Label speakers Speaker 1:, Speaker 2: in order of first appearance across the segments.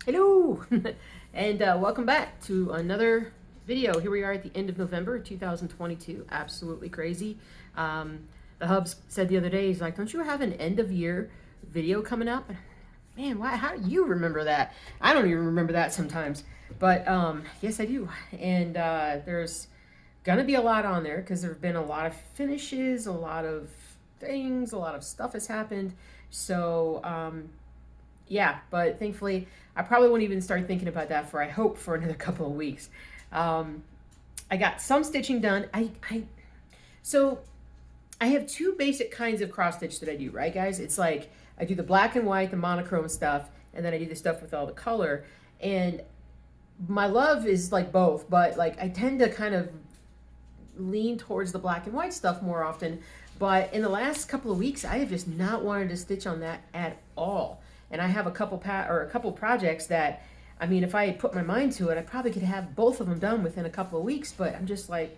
Speaker 1: Hello and welcome back to another video. Here we are at the end of November 2022. Absolutely crazy. The Hubs said the other day, he's like, don't you have an end of year video coming up? Man, why? How do you remember that? I don't even remember that sometimes, but yes I do. And there's gonna be a lot on there because there have been a lot of finishes, a lot of things, a lot of stuff has happened. So yeah, but thankfully I probably won't even start thinking about that for, I hope, for another couple of weeks. I got some stitching done. So I have two basic kinds of cross stitch that I do, right guys? It's like I do the black and white, the monochrome stuff, and then I do the stuff with all the color. And my love is like both, but like I tend to kind of lean towards the black and white stuff more often. But in the last couple of weeks, I have just not wanted to stitch on that at all. And I have a couple projects that, I mean, if I put my mind to it, I probably could have both of them done within a couple of weeks, but I'm just like,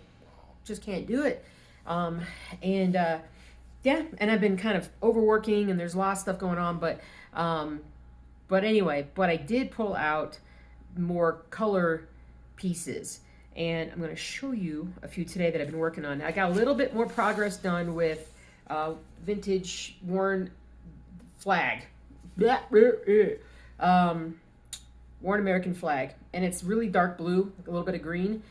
Speaker 1: just can't do it. Yeah, and I've been kind of overworking and there's a lot of stuff going on, but anyway, but I did pull out more color pieces, and I'm going to show you a few today that I've been working on. I got a little bit more progress done with vintage worn flag. Worn American flag, and it's really dark blue, like a little bit of green.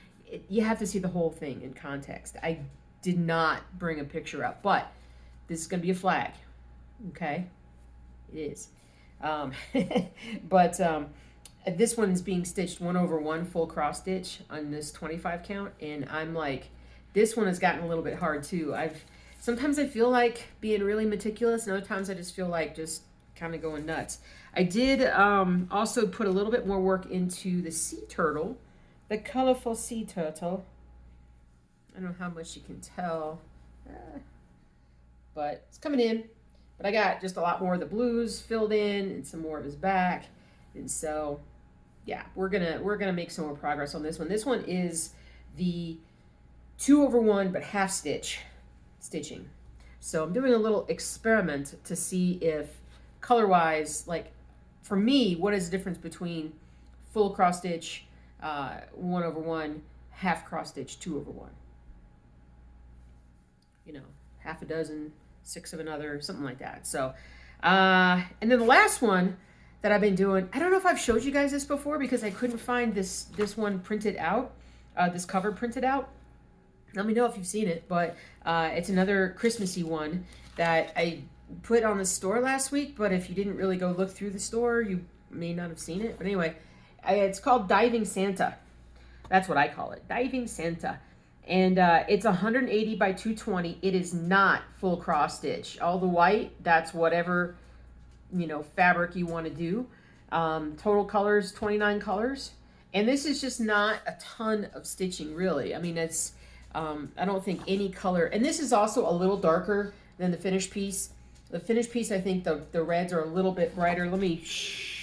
Speaker 1: You have to see the whole thing in context. I did not bring a picture up, but this is going to be a flag. Okay, it is. But this one is being stitched 1/1 full cross stitch on this 25 count, and I'm like, this one has gotten a little bit hard too. Sometimes I feel like being really meticulous, and other times I just feel like just kind of going nuts. I did also put a little bit more work into the sea turtle, the colorful sea turtle. I don't know how much you can tell, but it's coming in. But I got just a lot more of the blues filled in and some more of his back, and so yeah, we're gonna make some more progress on this one. This one is the 2/1 but half stitching. So I'm doing a little experiment to see if color-wise, like for me, what is the difference between full cross stitch 1/1, half cross stitch 2/1? You know, half a dozen, 6 of another, something like that. So, and then the last one that I've been doing, I don't know if I've showed you guys this before because I couldn't find this one printed out, this cover printed out. Let me know if you've seen it, but it's another Christmassy one that I put on the store last week, but if you didn't really go look through the store, you may not have seen it. But anyway, it's called Diving Santa. That's what I call it, Diving Santa. And it's 180 by 220. It is not full cross stitch. All the white, that's whatever, you know, fabric you want to do. Total colors, 29 colors. And this is just not a ton of stitching, really. I mean, it's, I don't think any color, and this is also a little darker than the finished piece. The finished piece, I think the reds are a little bit brighter.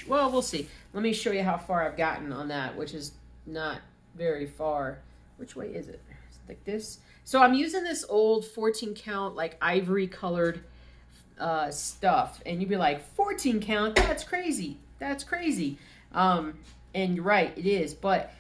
Speaker 1: Well, we'll see. Let me show you how far I've gotten on that, which is not very far. Which way is it? Is it like this? So I'm using this old 14 count, like ivory colored stuff. And you'd be like, 14 count? That's crazy. That's crazy. And you're right, it is. But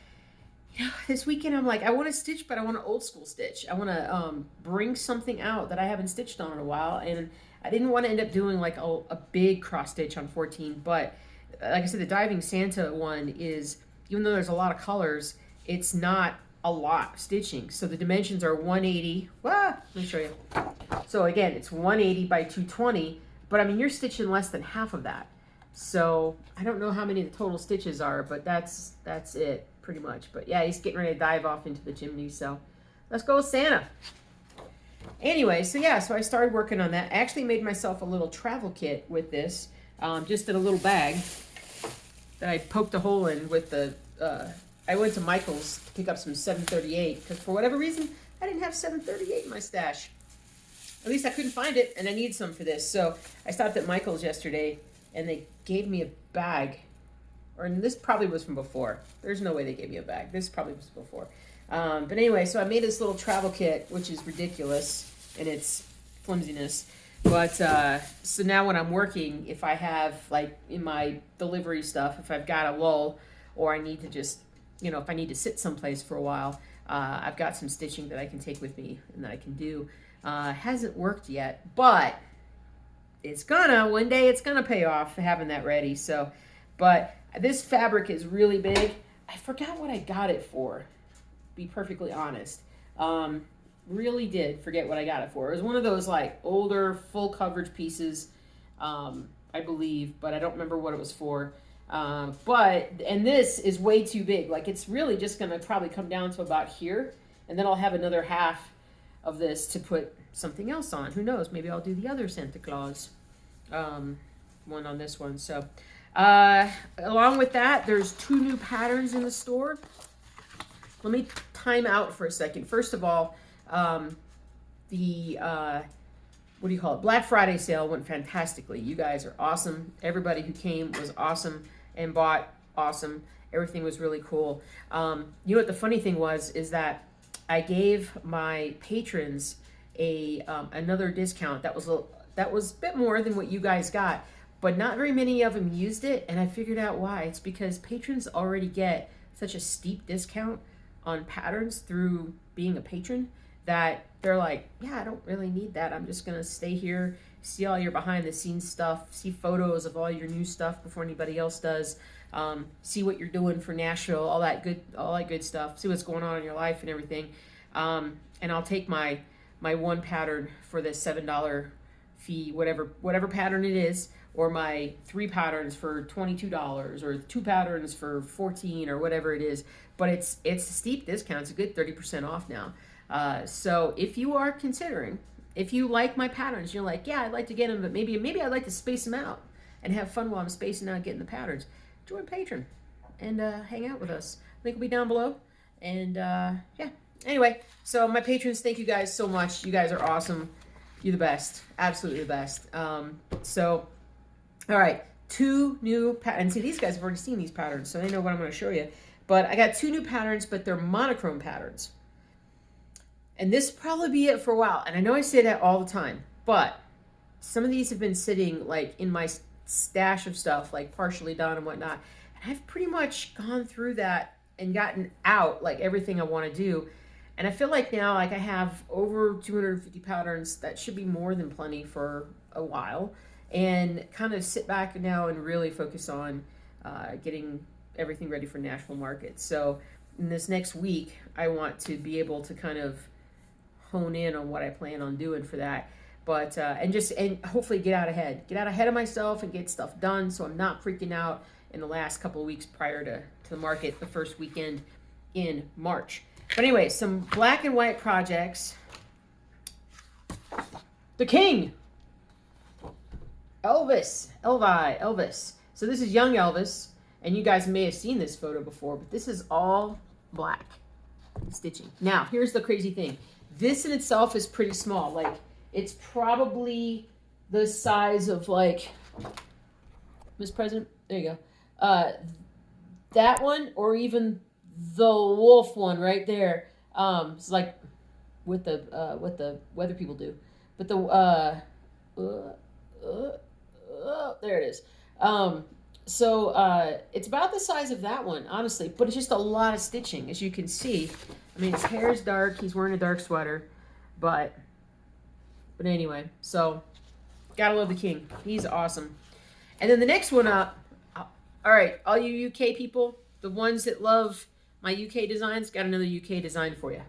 Speaker 1: you know, this weekend I'm like, I want to stitch, but I want to old school stitch. I want to bring something out that I haven't stitched on in a while. And I didn't want to end up doing like a big cross stitch on 14, but like I said, the Diving Santa one is, even though there's a lot of colors, it's not a lot of stitching. So the dimensions are 180. Let me show you. So again, it's 180 by 220, but I mean, you're stitching less than half of that. So I don't know how many the total stitches are, but that's it pretty much. But yeah, he's getting ready to dive off into the chimney. So let's go with Santa. Anyway, so yeah, so I started working on that. I actually made myself a little travel kit with this, just in a little bag that I poked a hole in with the, I went to Michael's to pick up some 738, because for whatever reason, I didn't have 738 in my stash. At least I couldn't find it, and I need some for this. So I stopped at Michael's yesterday, and they gave me a bag. Or this probably was from before. There's no way they gave me a bag. This probably was before. But anyway, so I made this little travel kit, which is ridiculous in its flimsiness. But so now when I'm working, if I have like in my delivery stuff, if I've got a lull or I need to just, you know, if I need to sit someplace for a while, I've got some stitching that I can take with me and that I can do. Hasn't worked yet, but one day it's gonna pay off having that ready. So, but this fabric is really big. I forgot what I got it for, to be perfectly honest. Really did forget what I got it for. It was one of those like older full coverage pieces, I believe, but I don't remember what it was for. And this is way too big. Like it's really just gonna probably come down to about here, and then I'll have another half of this to put something else on. Who knows? Maybe I'll do the other Santa Claus one on this one. So along with that, there's 2 new patterns in the store. Let me time out for a second. First of all, the what do you call it? Black Friday sale went fantastically. You guys are awesome. Everybody who came was awesome and bought awesome. Everything was really cool. You know what the funny thing was is that I gave my patrons another discount that was a bit more than what you guys got, but not very many of them used it, and I figured out why. It's because patrons already get such a steep discount on patterns through being a patron that they're like, yeah, I don't really need that. I'm just gonna stay here, see all your behind the scenes stuff, see photos of all your new stuff before anybody else does, see what you're doing for Nashville, all that good stuff, see what's going on in your life and everything. And I'll take my one pattern for the $7 fee, whatever pattern it is, or my 3 patterns for $22, or 2 patterns for $14, or whatever it is. But it's a steep discount. It's a good 30% off now. So if you are considering, if you like my patterns, you're like, yeah, I'd like to get them, but maybe I'd like to space them out and have fun while I'm spacing out getting the patterns. Join Patreon and hang out with us. Link will be down below. And yeah. Anyway, so my patrons, thank you guys so much. You guys are awesome. You're the best. Absolutely the best. So, all right. 2 new patterns. See, these guys have already seen these patterns, so they know what I'm going to show you. But I got 2 new patterns, but they're monochrome patterns. And this will probably be it for a while. And I know I say that all the time, but some of these have been sitting like in my stash of stuff, like partially done and whatnot. And I've pretty much gone through that and gotten out like everything I want to do. And I feel like now, like I have over 250 patterns. That should be more than plenty for a while. And kind of sit back now and really focus on getting everything ready for Nashville market. So in this next week, I want to be able to kind of hone in on what I plan on doing for that. But and hopefully get out ahead of myself and get stuff done, so I'm not freaking out in the last couple of weeks prior to the market, the first weekend in March. But anyway, some black and white projects. The King, Elvis. So this is young Elvis, and you guys may have seen this photo before, but this is all black stitching. Now, here's the crazy thing. This in itself is pretty small. Like, it's probably the size of, like, Miss President, there you go. That one, or even the wolf one right there. It's like what the weather people do. But the, there it is. So it's about the size of that one, honestly, but it's just a lot of stitching, as you can see. I mean, his hair is dark. He's wearing a dark sweater, but anyway, so gotta love the King. He's awesome. And then the next one up, all right, all you UK people, the ones that love my UK designs, got another UK design for you.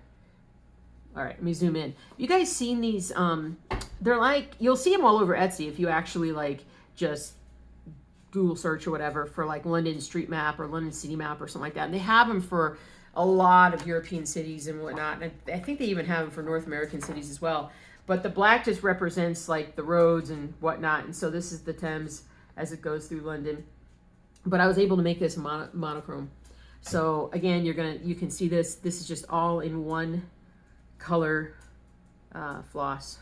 Speaker 1: All right, let me zoom in. You guys seen these? They're like, you'll see them all over Etsy if you actually like just Google search or whatever for like London street map or London city map or something like that. And they have them for a lot of European cities and whatnot. And I think they even have them for North American cities as well. But the black just represents like the roads and whatnot. And so this is the Thames as it goes through London. But I was able to make this monochrome. So again, you can see this. This is just all in one color floss.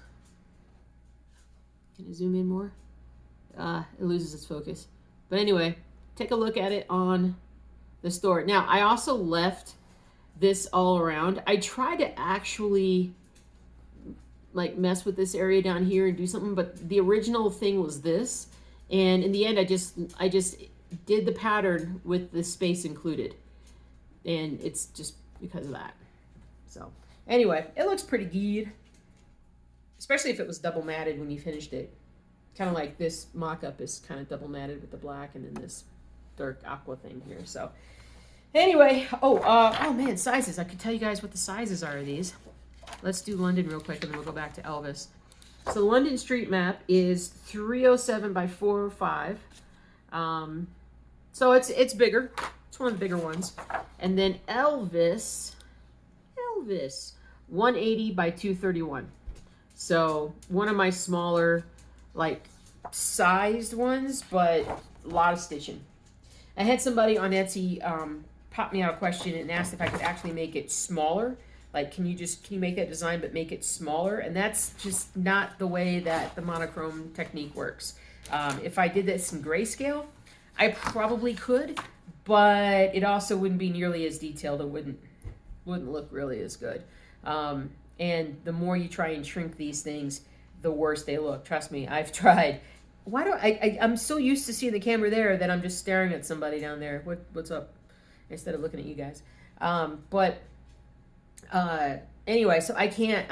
Speaker 1: Can I zoom in more? It loses its focus. But anyway, take a look at it on the store. Now, I also left this all around. I tried to actually like mess with this area down here and do something, but the original thing was this. And in the end, I just did the pattern with the space included. And it's just because of that. So anyway, it looks pretty good. Especially if it was double matted when you finished it. Kind of like this mock-up is kind of double matted with the black and then this dark aqua thing here. So anyway, oh man, sizes. I can tell you guys what the sizes are of these. Let's do London real quick and then we'll go back to Elvis. So the London street map is 307 by 405. So it's bigger. It's one of the bigger ones. And then Elvis, 180 by 231. So one of my smaller, like, sized ones, but a lot of stitching. I had somebody on Etsy pop me out a question and asked if I could actually make it smaller. Like, can you make that design but make it smaller? And that's just not the way that the monochrome technique works. If I did this in grayscale, I probably could, but it also wouldn't be nearly as detailed. It wouldn't look really as good. And the more you try and shrink these things, the worse they look. Trust me, I've tried. Why do I'm so used to seeing the camera there that I'm just staring at somebody down there. What's up? Instead of looking at you guys. Anyway, so I can't,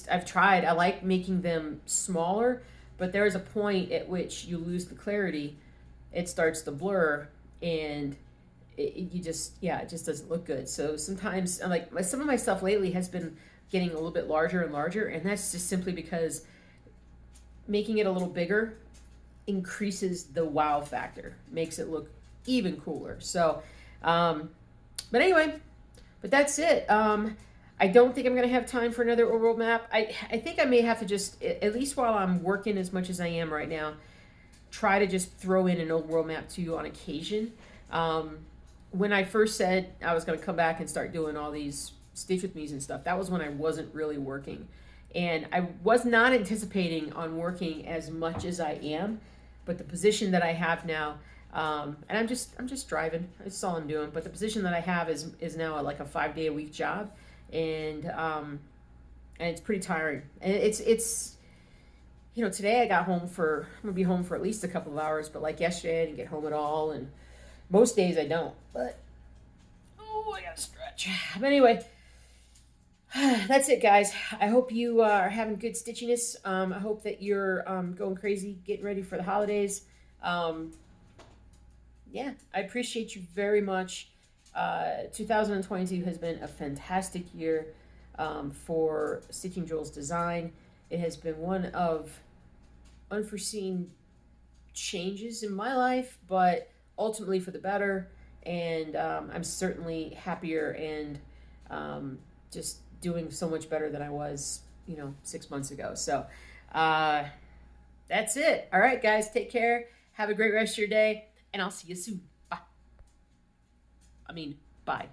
Speaker 1: I've tried. I like making them smaller, but there is a point at which you lose the clarity. It starts to blur and it just doesn't look good. So sometimes, some of my stuff lately has been getting a little bit larger and larger, and that's just simply because making it a little bigger increases the wow factor, makes it look even cooler. So, but that's it. I don't think I'm going to have time for another world map. I think I may have to just, at least while I'm working as much as I am right now, try to just throw in an old world map to you on occasion. When I first said I was going to come back and start doing all these Stitch With Me's and stuff, that was when I wasn't really working. And I was not anticipating on working as much as I am, but the position that I have now, and I'm just driving, that's all I'm doing, but the position that I have is now like a 5-day-a-week job, and it's pretty tiring. And it's today I got home I'm gonna be home for at least a couple of hours, but like yesterday I didn't get home at all, and most days I don't, but I gotta stretch. But anyway, that's it, guys. I hope you are having good stitchiness. I hope that you're going crazy, getting ready for the holidays. Yeah, I appreciate you very much. 2022 has been a fantastic year for Stitching Jewels Design. It has been one of unforeseen changes in my life, but ultimately for the better. And I'm certainly happier and just doing so much better than I was, 6 months ago. So that's it. All right, guys, take care. Have a great rest of your day, and I'll see you soon. Bye.